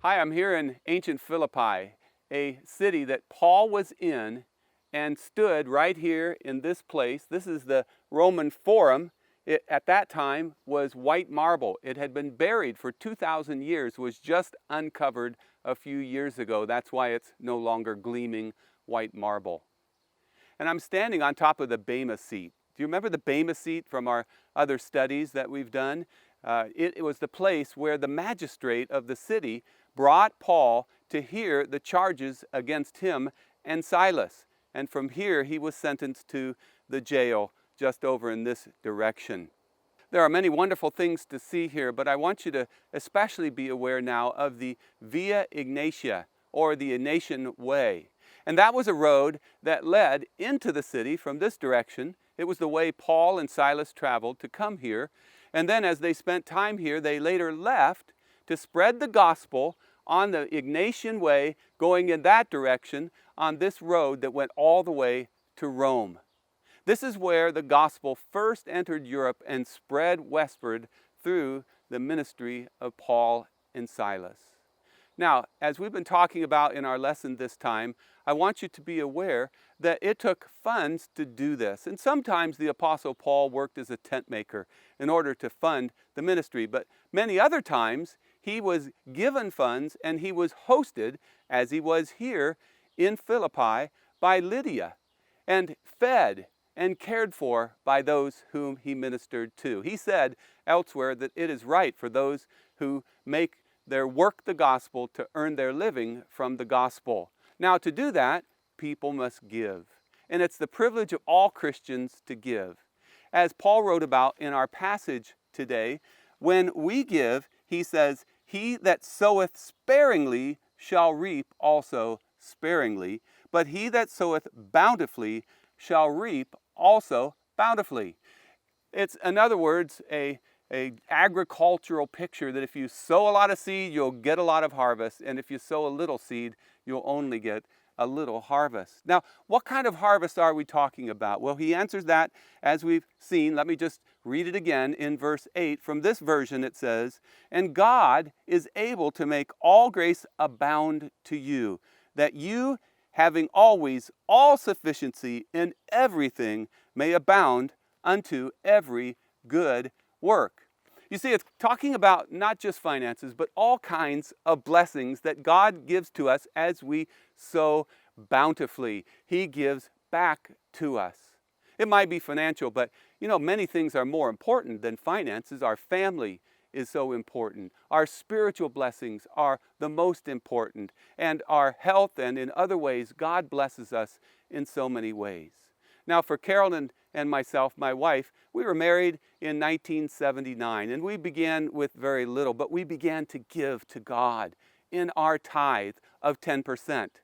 Hi, I'm here in ancient Philippi, a city that Paul was in and stood right here in this place. This is the Roman Forum. It, at that time, was white marble. It had been buried for 2,000 years, was just uncovered a few years ago. That's why it's no longer gleaming white marble. And I'm standing on top of the Bema seat. Do you remember the Bema seat from our other studies that we've done? It was the place where the magistrate of the city brought Paul to hear the charges against him and Silas. And from here he was sentenced to the jail just over in this direction. There are many wonderful things to see here, but I want you to especially be aware now of the Via Ignatia, or the Ignatian Way. And that was a road that led into the city from this direction. It was the way Paul and Silas traveled to come here. And then as they spent time here, they later left to spread the gospel on the Ignatian Way, going in that direction on this road that went all the way to Rome. This is where the gospel first entered Europe and spread westward through the ministry of Paul and Silas. Now, as we've been talking about in our lesson this time, I want you to be aware that it took funds to do this. And sometimes the Apostle Paul worked as a tent maker in order to fund the ministry. But many other times, he was given funds and he was hosted, as he was here in Philippi, by Lydia, and fed and cared for by those whom he ministered to. He said elsewhere that it is right for those who make their work the gospel to earn their living from the gospel. Now, to do that, people must give. And it's the privilege of all Christians to give. As Paul wrote about in our passage today, when we give, he says, "He that soweth sparingly shall reap also sparingly, but he that soweth bountifully shall reap also bountifully." It's, in other words, a agricultural picture that if you sow a lot of seed, you'll get a lot of harvest. And if you sow a little seed, you'll only get a little harvest. Now, what kind of harvest are we talking about? Well, he answers that as we've seen. Let me just read it again in verse 8. From this version it says, "And God is able to make all grace abound to you, that you, having always all sufficiency in everything, may abound unto every good work." You see, it's talking about not just finances, but all kinds of blessings that God gives to us as we sow bountifully. He gives back to us. It might be financial, but many things are more important than finances. Our family is so important. Our spiritual blessings are the most important. And our health, and in other ways, God blesses us in so many ways. Now, for Carolyn and myself, my wife, we were married in 1979, and we began with very little, but we began to give to God in our tithe of 10%.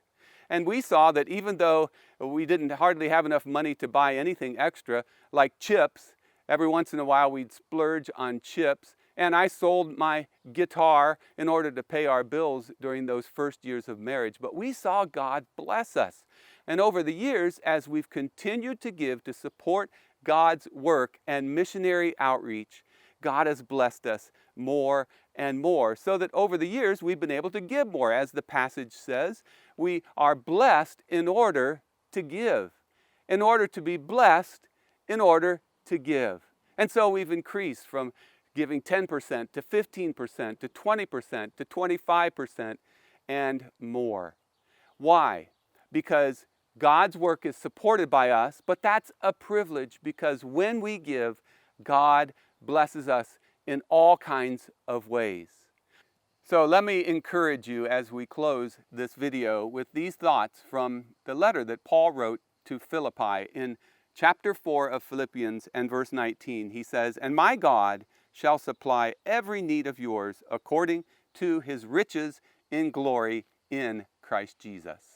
And we saw that even though we didn't hardly have enough money to buy anything extra, like chips, every once in a while we'd splurge on chips, and I sold my guitar in order to pay our bills during those first years of marriage. But we saw God bless us. And over the years, as we've continued to give to support God's work and missionary outreach, God has blessed us more and more, so that over the years we've been able to give more. As the passage says, we are blessed in order to give, in order to be blessed, in order to give. And so we've increased from giving 10% to 15% to 20% to 25% and more. Why? Because God's work is supported by us, but that's a privilege, because when we give, God blesses us in all kinds of ways. So let me encourage you as we close this video with these thoughts from the letter that Paul wrote to Philippi in chapter 4 of Philippians and verse 19. He says, "And my God shall supply every need of yours according to his riches in glory in Christ Jesus."